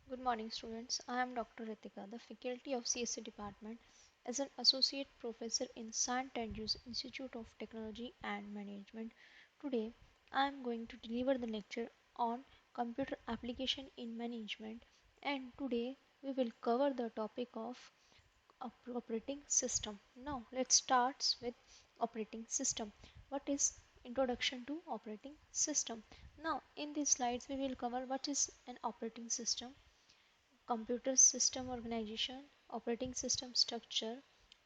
Good morning, students. I am Dr. Ritika, the faculty of CSC department, as an associate professor in St. Andrews Institute of Technology and Management. Today, I am going to deliver the lecture on computer application in management, and today we will cover the topic of operating system. Now, let's start with operating system. What is introduction to operating system? Now, in these slides, we will cover what is an operating system, computer system organization, operating system structure,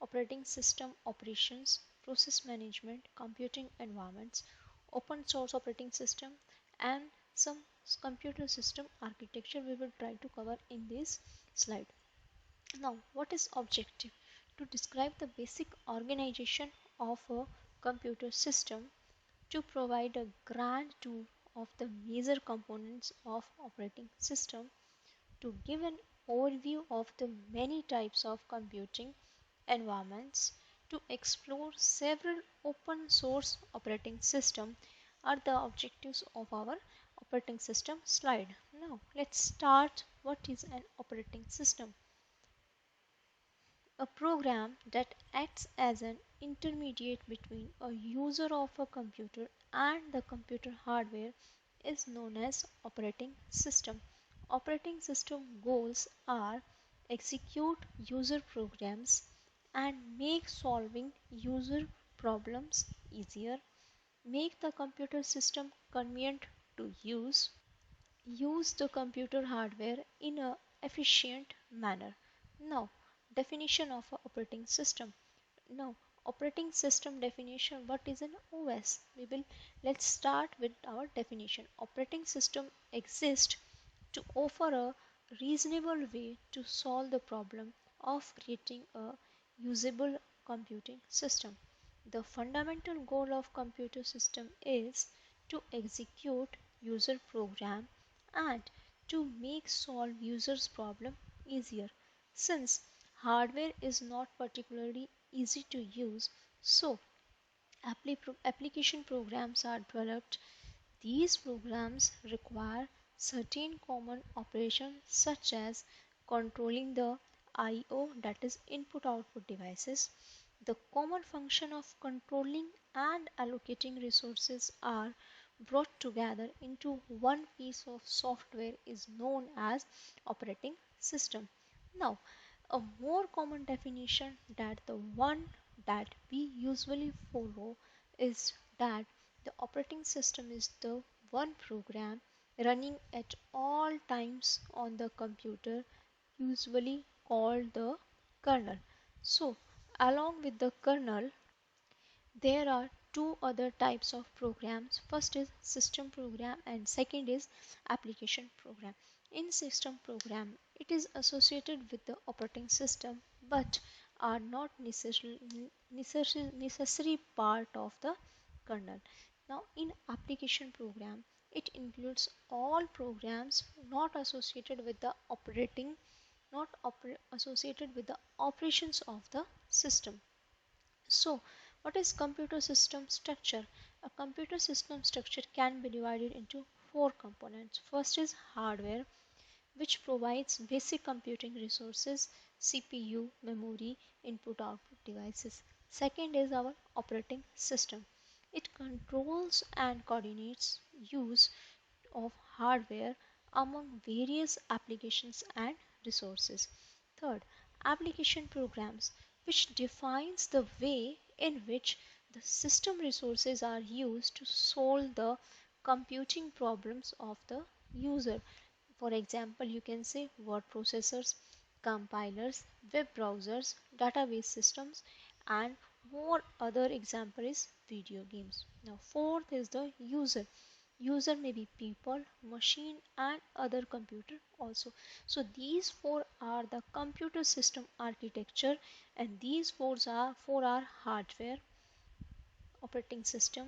operating system operations, process management, computing environments, open source operating system, and some computer system architecture we will try to cover in this slide. Now, what is objective? To describe the basic organization of a computer system, to provide a grand tour of the major components of operating system, to give an overview of the many types of computing environments, to explore several open source operating systems are the objectives of our operating system slide. Now let's start. What is an operating system? A program that acts as an intermediate between a user of a computer and the computer hardware is known as operating system. Operating system goals are execute user programs and make solving user problems easier, make the computer system convenient to use the computer hardware in a efficient manner. Now, definition of a operating system. Now, operating system definition. What is an OS? Let's start with our definition. Operating system exists to offer a reasonable way to solve the problem of creating a usable computing system. The fundamental goal of computer system is to execute user program and to make solve users problem easier. Since hardware is not particularly easy to use, so application programs are developed. These programs require certain common operations such as controlling the I/O, that is input output devices. The common function of controlling and allocating resources are brought together into one piece of software is known as operating system. Now, a more common definition that the one that we usually follow is that the operating system is the one program running at all times on the computer, usually called the kernel. So, along with the kernel, there are two other types of programs. First is system program and second is application program. In system program, it is associated with the operating system but are not necessary part of the kernel. Now in application program, it includes all programs not associated with the associated with the operations of the system. So, what is computer system structure? A computer system structure can be divided into four components. First is hardware, which provides basic computing resources, CPU, memory, input output devices. Second is our operating system. It controls and coordinates use of hardware among various applications and resources. Third, application programs, which defines the way in which the system resources are used to solve the computing problems of the user. For example, you can say word processors, compilers, web browsers, database systems, and more other example is video games. Now, fourth is the user. User may be people, machine, and other computer also. So these four are the computer system architecture, and these four are hardware, operating system,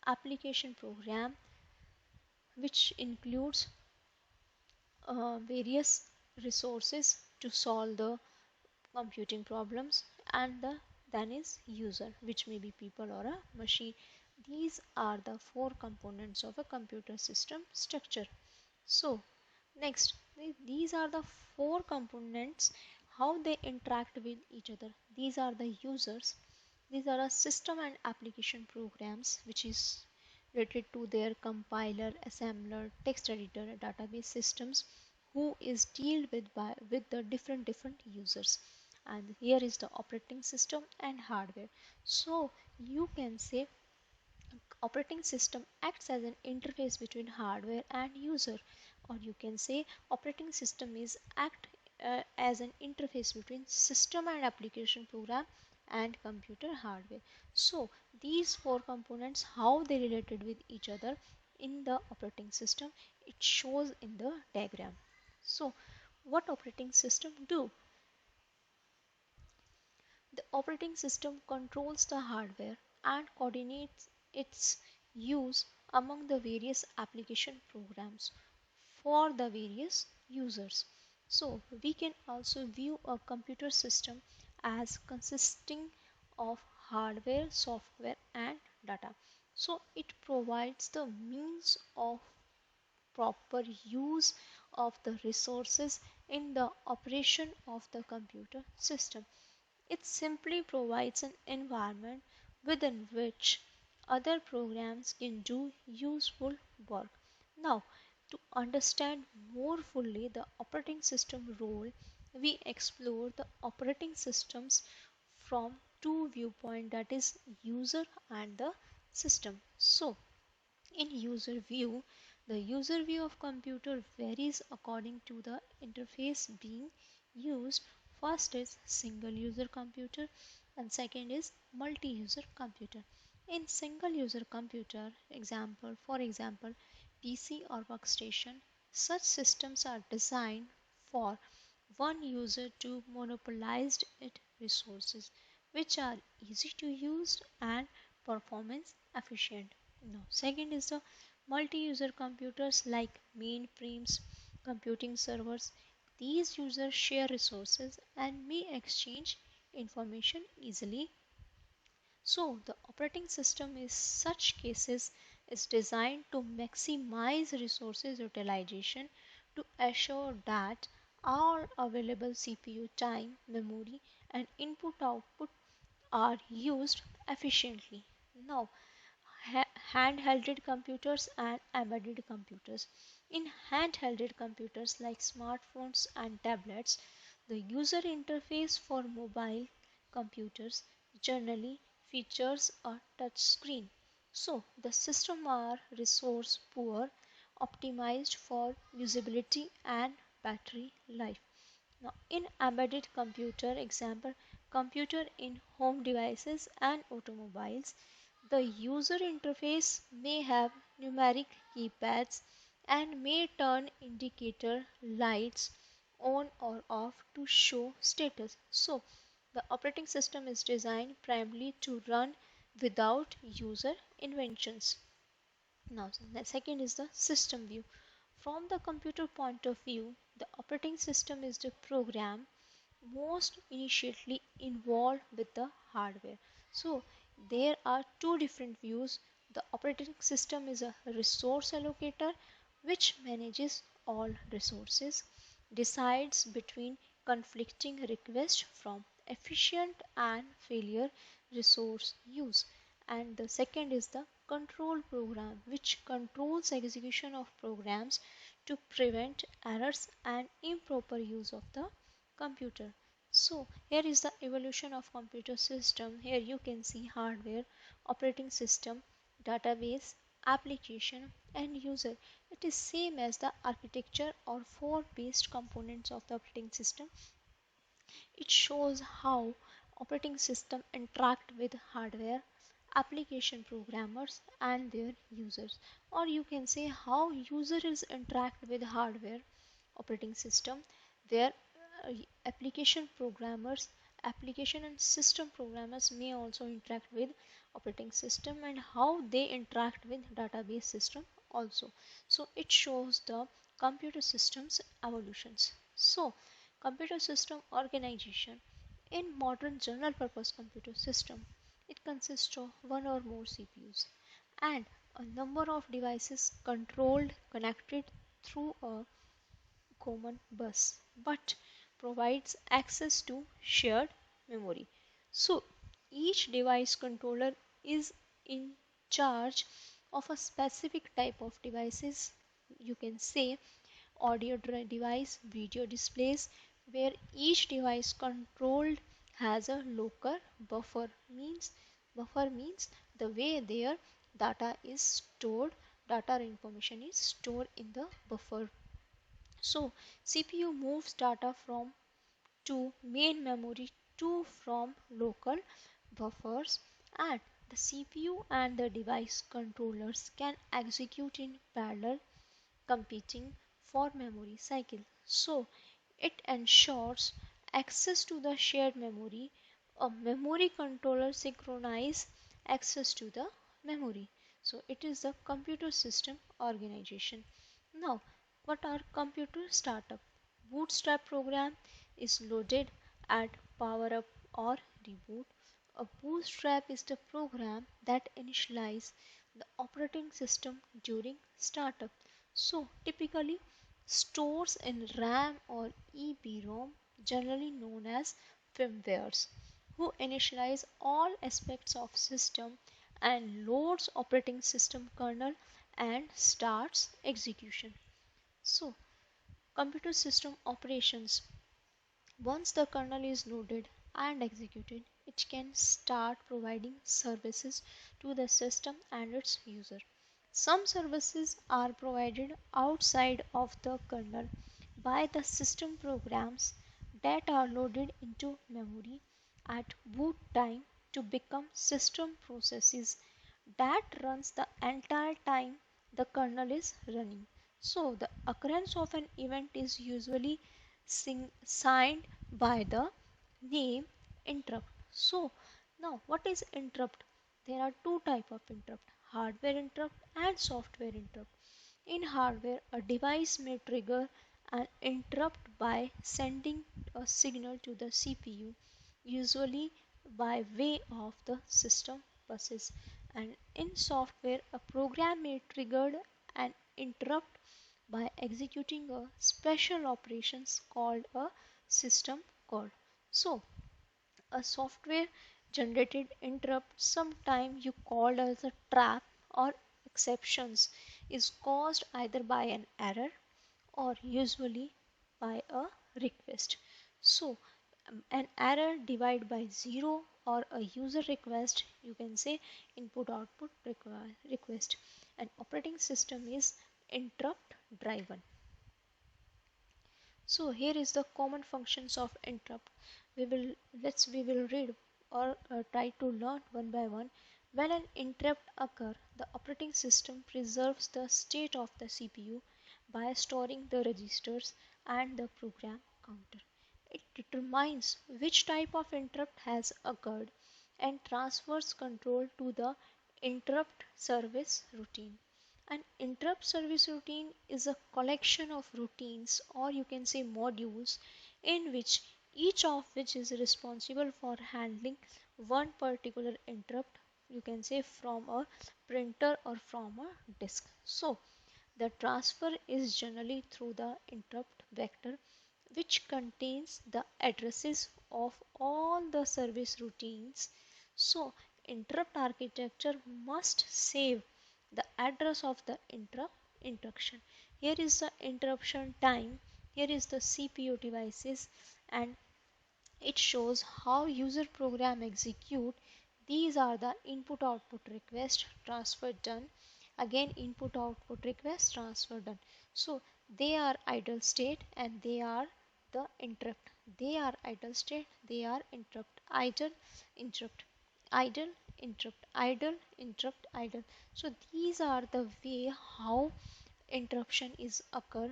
application program, which includes various resources to solve the computing problems, and then is user, which may be people or a machine. These are the four components of a computer system structure. So Next, these are the four components, how they interact with each other. These are the users. These are the system and application programs, which is related to their compiler, assembler, text editor, database systems, who is dealt with by with the different users. And here is the operating system and hardware. So you can say operating system acts as an interface between hardware and user, or you can say operating system is act as an interface between system and application program and computer hardware. So these four components, how they related with each other in the operating system, it shows in the diagram. So what operating system do? The operating system controls the hardware and coordinates its use among the various application programs for the various users. So we can also view a computer system as consisting of hardware, software and data. So it provides the means of proper use of the resources in the operation of the computer system. It simply provides an environment within which other programs can do useful work. Now, to understand more fully the operating system role, we explore the operating systems from two viewpoints, that is user and the system. So, in user view, the user view of computer varies according to the interface being used. First is single user computer and second is multi-user computer. In single user computer, for example PC or workstation, such systems are designed for one user to monopolize its resources, which are easy to use and performance efficient. Now, second is the multi-user computers like mainframes, computing servers. These users share resources and may exchange information easily. So the operating system in such cases is designed to maximize resources utilization to assure that all available CPU time, memory and input output are used efficiently. Now, handheld computers and embedded computers. In handheld computers like smartphones and tablets, the user interface for mobile computers generally features a touch screen. So the system are resource poor, optimized for usability and battery life. Now, in embedded computer example, computer in home devices and automobiles, the user interface may have numeric keypads and may turn indicator lights on or off to show status. So, the operating system is designed primarily to run without user inventions. Now, the second is the system view. From the computer point of view, the operating system is the program most initially involved with the hardware. So there are two different views. The operating system is a resource allocator which manages all resources, decides between conflicting requests from efficient and failure resource use. And the second is the control program which controls execution of programs to prevent errors and improper use of the computer. So here is the evolution of computer system. Here you can see hardware, operating system, database, application and user. It is same as the architecture or four based components of the operating system. It shows how operating system interact with hardware, application programmers and their users, or you can say how users interact with hardware, operating system, their uh, application programmers, application and system programmers may also interact with operating system and how they interact with database system also. So it shows the computer systems evolutions. So computer system organization. In modern general purpose computer system, it consists of one or more CPUs and a number of devices controlled connected through a common bus but provides access to shared memory. So each device controller is in charge of a specific type of devices. You can say audio device, video displays, where each device controlled has a local buffer means the way their data is stored, data information is stored in the buffer. So CPU moves data from to main memory to from local buffers, and the CPU and the device controllers can execute in parallel, competing for memory cycle. So it ensures access to the shared memory. A memory controller synchronize access to the memory. So it is the computer system organization. Now, what are computer startup? Bootstrap program is loaded at power up or reboot. A bootstrap is the program that initializes the operating system during startup. So typically stores in RAM or EEPROM, generally known as firmwares, who initialize all aspects of system and loads operating system kernel and starts execution. So computer system operations. Once the kernel is loaded and executed, it can start providing services to the system and its user. Some services are provided outside of the kernel by the system programs that are loaded into memory at boot time to become system processes that runs the entire time the kernel is running. So the occurrence of an event is usually signed by the name interrupt. So now what is interrupt? There are two type of interrupt: hardware interrupt and software interrupt. In hardware, a device may trigger an interrupt by sending a signal to the CPU, usually by way of the system buses. And in software, a program may trigger an interrupt by executing a special operations called a system call. So a software generated interrupt, sometimes you called as a trap or exceptions, is caused either by an error or usually by a request. So an error divided by 0 or a user request, you can say input output request. An operating system is interrupt driven. So here is the common functions of interrupt. We will read or try to learn one by one. When an interrupt occurs, the operating system preserves the state of the CPU by storing the registers and the program counter. It determines which type of interrupt has occurred and transfers control to the interrupt service routine. An interrupt service routine is a collection of routines, or you can say modules, in which each of which is responsible for handling one particular interrupt, you can say from a printer or from a disk. So the transfer is generally through the interrupt vector, which contains the addresses of all the service routines. So interrupt architecture must save the address of the interrupt instruction. Here is the interruption time, here is the CPU devices, and it shows how user program execute. These are the input output request transfer done, again input output request transfer done. So they are idle state and they are the interrupt. They are idle state, they are interrupt. Idle, interrupt, idle, interrupt, idle, interrupt, idle. So these are the way how interruption is occur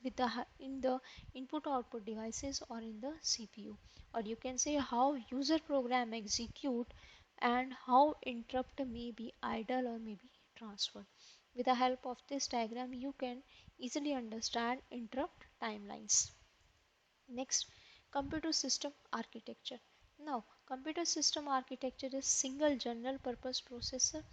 with the in the input output devices or in the CPU, or you can say how user program execute and how interrupt may be idle or may be transferred. With the help of this diagram you can easily understand interrupt timelines. Next, computer system architecture. Now, computer system architecture is single general purpose processor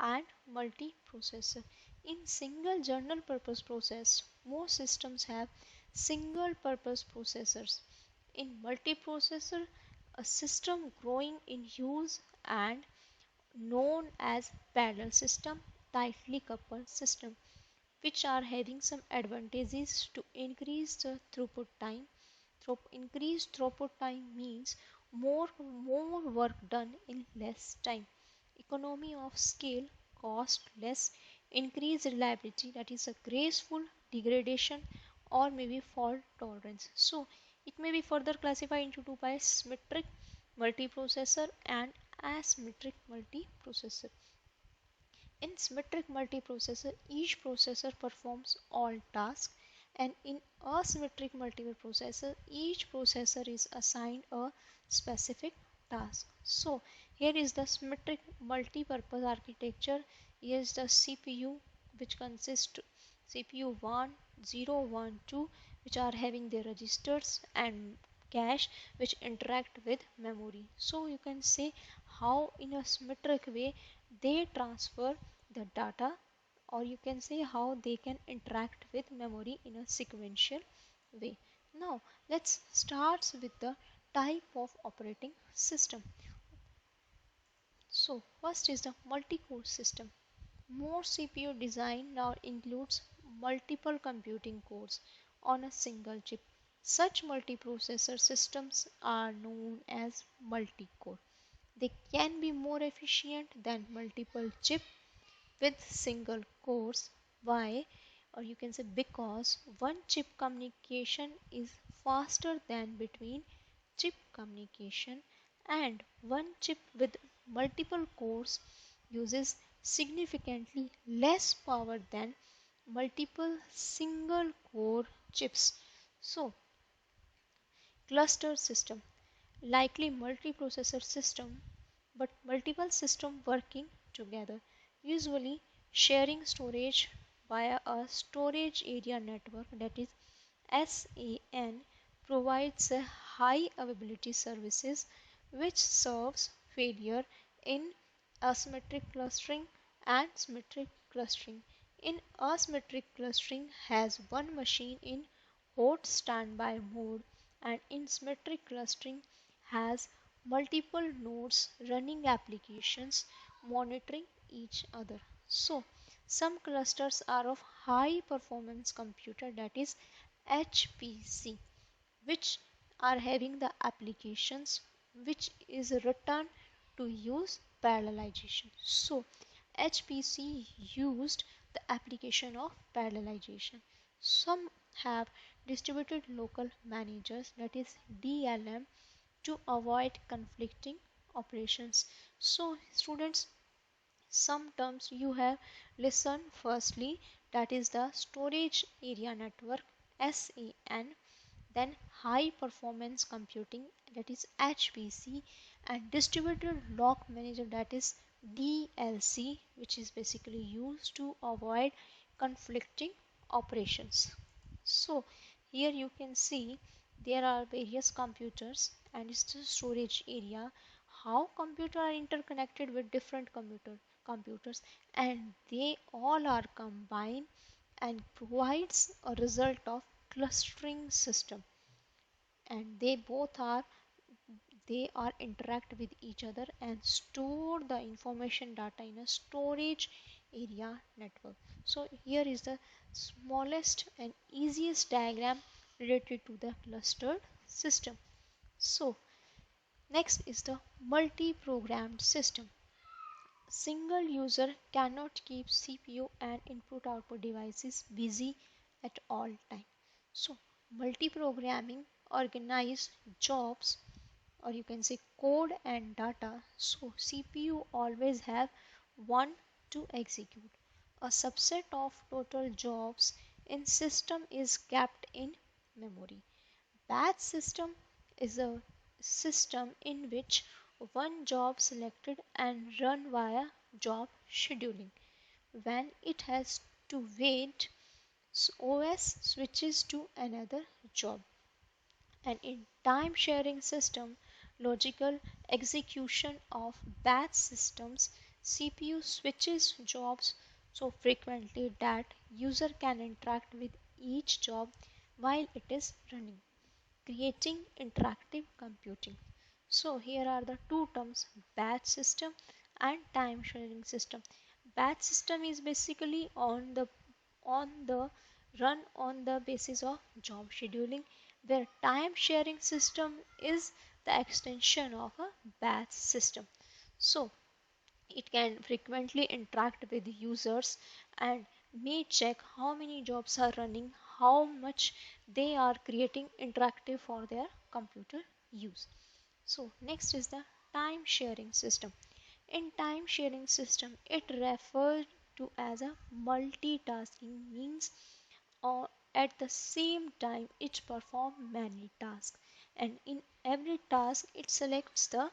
and multiprocessor. In single general purpose process, most systems have single purpose processors. In multiprocessor, a system growing in use and known as parallel system, tightly coupled system, which are having some advantages to increase the throughput time. Increased throughput time means more work done in less time. Economy of scale, cost less, increased reliability, that is a graceful degradation or maybe fault tolerance. So it may be further classified into two by symmetric multiprocessor and asymmetric multiprocessor. In symmetric multiprocessor, each processor performs all tasks, and in asymmetric multiprocessor, each processor is assigned a specific task. So, here is the symmetric multi-purpose architecture. Here is the CPU, which consists CPU 1, 0, 1, 2, which are having their registers, and cache which interact with memory. So you can say how in a symmetric way they transfer the data, or you can say how they can interact with memory in a sequential way. Now let's start with the type of operating system. So first is the multi-core system. Most CPU design now includes multiple computing cores on a single chip. Such multiprocessor systems are known as multi-core. They can be more efficient than multiple chip with single cores. Why? Or you can say because one chip communication is faster than between chip communication, and one chip with multiple cores uses significantly less power than multiple single core chips. So cluster system, likely multiprocessor system, but multiple systems working together, usually sharing storage via a storage area network, that is SAN, provides a high availability services which serves failure in asymmetric clustering and symmetric clustering. In asymmetric clustering has one machine in hot standby mode, and in symmetric clustering has multiple nodes running applications monitoring each other. So some clusters are of high performance computer, that is HPC, which are having the applications which is written to use parallelization. So HPC used the application of parallelization. Some have distributed local managers, that is DLM, to avoid conflicting operations. So students, some terms you have listened firstly, that is the storage area network SAN, then high performance computing, that is HPC, and distributed log manager, that is DLC, which is basically used to avoid conflicting operations. So here you can see there are various computers and it's the storage area, how computers are interconnected with different computers, and they all are combined and provides a result of clustering system, and they are interact with each other and store the information data in a storage area network. So here is the smallest and easiest diagram related to the clustered system. So next is the multi-programmed system. Single user cannot keep CPU and input output devices busy at all time. So multi-programming organize jobs, or you can say code and data, so CPU always have one to execute. A subset of total jobs in system is kept in memory. Batch system is a system in which one job selected and run via job scheduling. When it has to wait, OS switches to another job. And in time sharing system, logical execution of batch systems, CPU switches jobs so frequently that user can interact with each job while it is running, creating interactive computing. So here are the two terms, batch system and time sharing system. Batch system is basically on the run on the basis of job scheduling, where time sharing system is the extension of a batch system. So it can frequently interact with users and may check how many jobs are running, how much they are creating interactive for their computer use. So next is the time sharing system. In time sharing system, it refers to as a multitasking, means or at the same time it performs many tasks, and in every task it selects the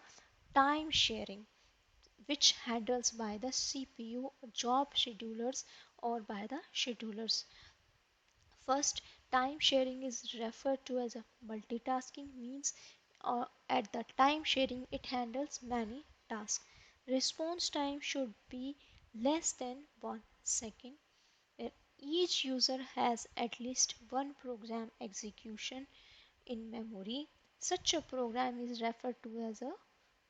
time sharing, which handles by the CPU job schedulers or by the schedulers. First, time sharing is referred to as a multitasking, means at the time sharing it handles many tasks. Response time should be less than 1 second, where each user has at least one program execution in memory. Such a program is referred to as a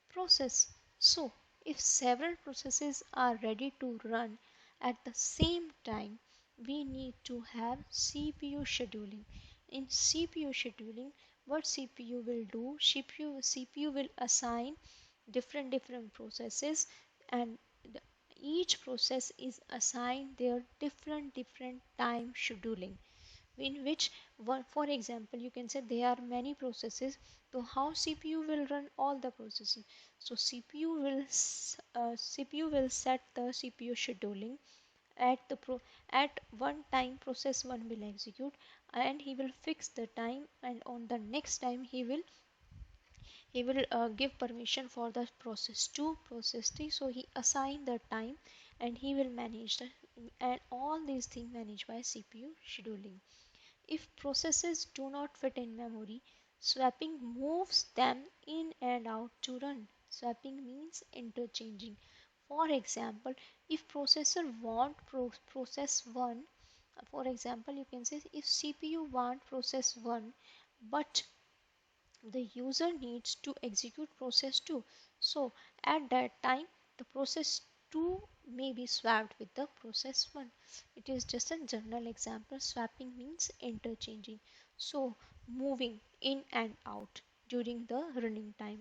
process. So, if several processes are ready to run at the same time, we need to have CPU scheduling. In CPU scheduling, what CPU will do, CPU will assign different processes, and each process is assigned their different time scheduling, in which one, for example, you can say there are many processes, so how CPU will run all the processes. So CPU will set the CPU scheduling at at one time process 1 will execute, and he will fix the time, and on the next time he will give permission for the process 2, process 3, so he assign the time, and he will manage the, and all these things managed by CPU scheduling. If processes do not fit in memory, swapping moves them in and out to run. Swapping means interchanging. For example, if processor want process 1, for example, you can say if CPU want process 1, but the user needs to execute process 2. So at that time, the process 2 may be swapped with the process 1. It is just a general example. Swapping means interchanging. So moving in and out during the running time.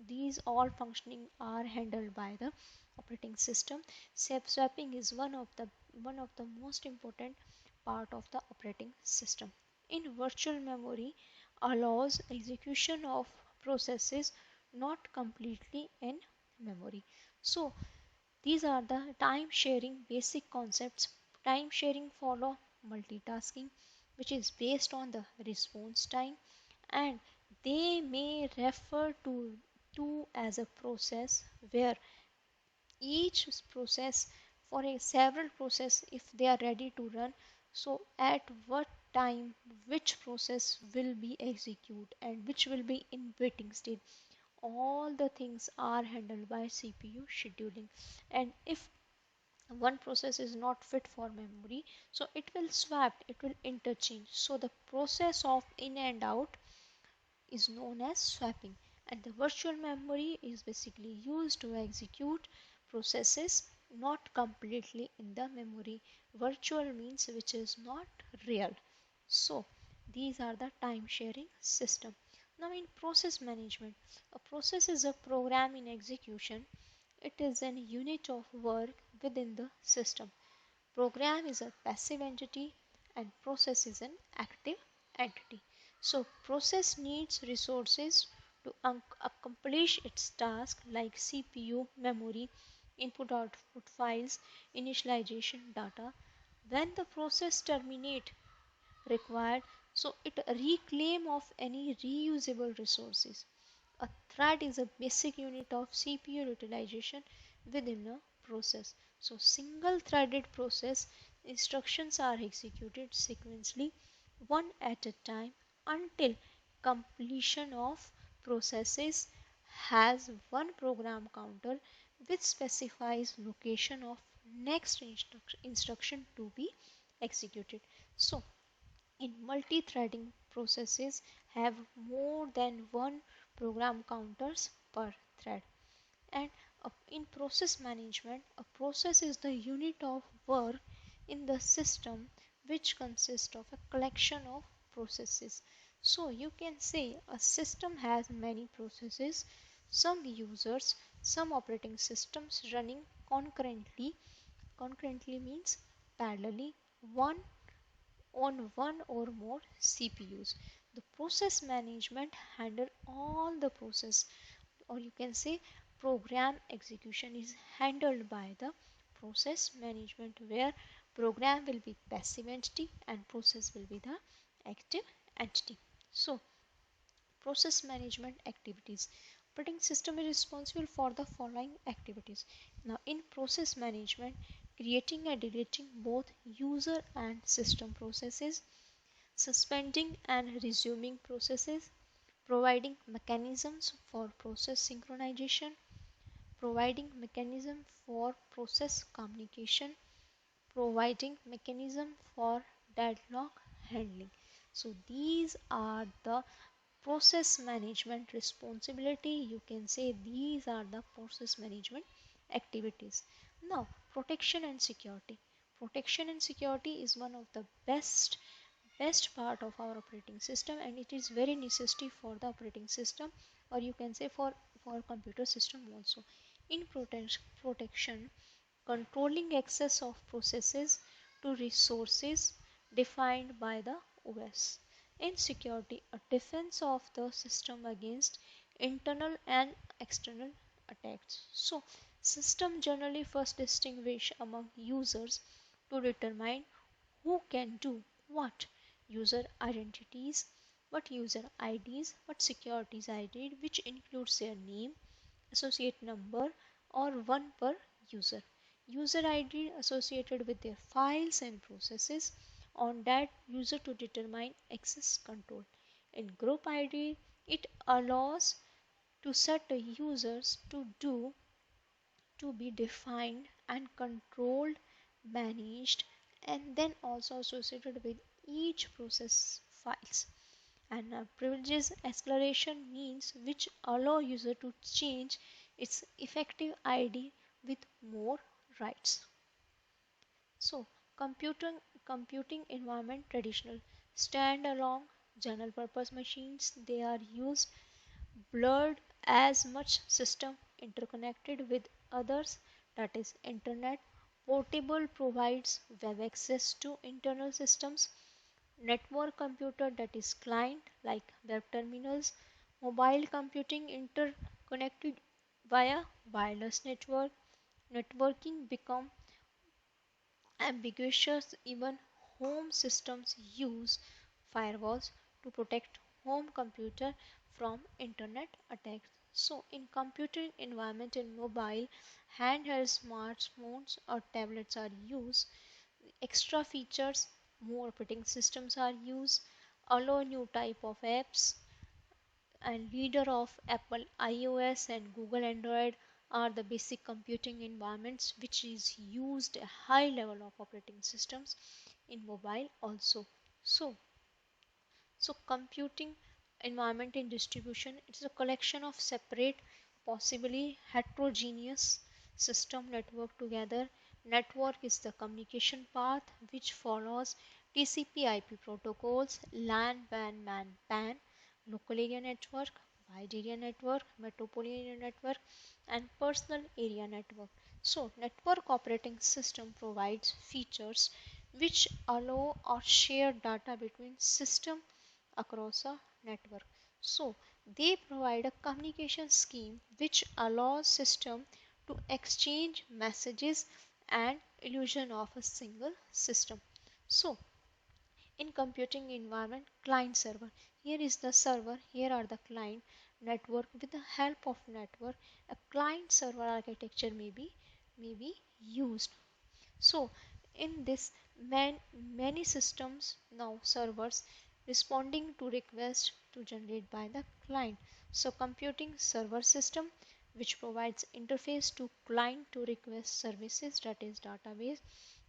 These all functioning are handled by the operating system. Swapping is one of the most important part of the operating system. In virtual memory, allows execution of processes not completely in memory. So these are the time sharing basic concepts. Time sharing follow multitasking, which is based on the response time, and they may refer to as a process where each process, for a several process, if they are ready to run, so at what time which process will be executed and which will be in waiting state, all the things are handled by CPU scheduling. And if one process is not fit for memory, so it will swap, it will interchange. So the process of in and out is known as swapping, and the virtual memory is basically used to execute processes not completely in the memory. Virtual means which is not real. So these are the time sharing system. Now in process management, a process is a program in execution. It is an unit of work within the system. Program is a passive entity and process is an active entity. So process needs resources to accomplish its task like CPU, memory, input output files, initialization data. When the process terminate required, so it reclaim of any reusable resources. A thread is a basic unit of CPU utilization within a process. So single threaded process instructions are executed sequentially one at a time until completion of processes has one program counter which specifies location of next instruction to be executed. So in multi-threading processes have more than one program counters per thread. And in process management, a process is the unit of work in the system which consists of a collection of processes. So you can say a system has many processes, some users, some operating systems running concurrently. Concurrently means parallelly, one on one or more CPUs. The process management handle all the process, or you can say program execution is handled by the process management, where program will be passive entity and process will be the active entity. So process management activities, operating system is responsible for the following activities. Now in process management, creating and deleting both user and system processes, suspending and resuming processes, providing mechanisms for process synchronization, providing mechanism for process communication, providing mechanism for deadlock handling. So these are the process management responsibility. You can say these are the process management activities. Now protection and security. Protection and security is one of the best part of our operating system, and it is very necessary for the operating system, or you can say for computer system also. In protection, controlling access of processes to resources defined by the OS. In security, a defense of the system against internal and external attacks. So system generally first distinguish among users to determine who can do what. User identities, what user IDs, what securities ID, which includes their name, associate number, or one per user. User ID associated with their files and processes, on that user to determine access control. In group ID, it allows to set the users to do, to be defined and controlled, managed, and then also associated with each process files. And privileges acceleration means which allow user to change its effective ID with more rights. So computing environment, traditional standalone general purpose machines, they are used blurred as much system interconnected with others, that is internet. Portable provides web access to internal systems. Network computer, that is client like web terminals. Mobile computing interconnected via wireless network. Networking become ambiguous. Even home systems use firewalls to protect home computer from internet attacks. So in computing environment and mobile, handheld smartphones or tablets are used. Extra features, more operating systems are used, allow new type of apps, and leader of Apple iOS and Google Android are the basic computing environments which is used a high level of operating systems in mobile also. So so computing environment in distribution, it is a collection of separate, possibly heterogeneous system network together. Network is the communication path which follows TCP/IP protocols, LAN, WAN, MAN, PAN, local area network, wide area network, metropolitan area network, and personal area network. So network operating system provides features which allow or share data between system across a network. So they provide a communication scheme which allows system to exchange messages and illusion of a single system. So in computing environment, client server, here is the server, here are the client. Network, with the help of network, a client server architecture may be used. So in this, many systems now servers responding to requests to generate by the client. So computing server system which provides interface to client to request services, that is database.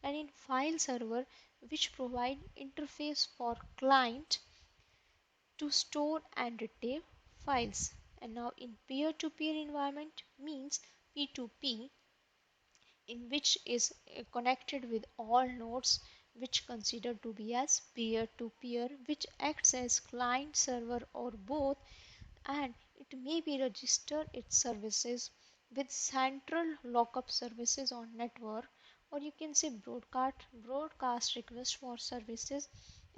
And in file server which provide interface for client to store and retrieve files. And now in peer-to-peer environment means P2P, in which is connected with all nodes which considered to be as peer-to-peer, which acts as client server or both, and it may be register its services with central lookup services on network, or you can say broadcast request for services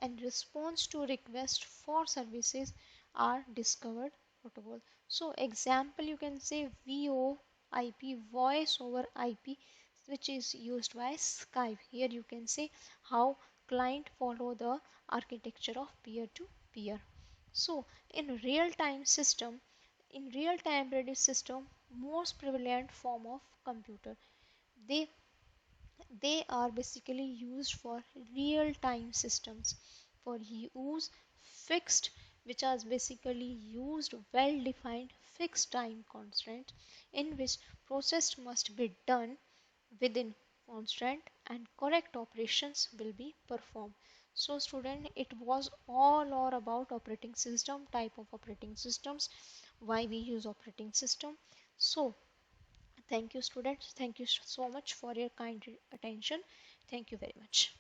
and response to request for services are discovered protocol. So example, you can say VoIP, voice over IP, which is used by Skype. Here you can say how client follow the architecture of peer to peer. So in real time system, in real time embedded system, most prevalent form of computer, they they are basically used for real time systems for use fixed, which are basically used well defined fixed time constraint in which process must be done within constant and correct operations will be performed. So student, it was all about operating system, type of operating systems, why we use operating system. So thank you students, thank you so much for your kind attention. Thank you very much.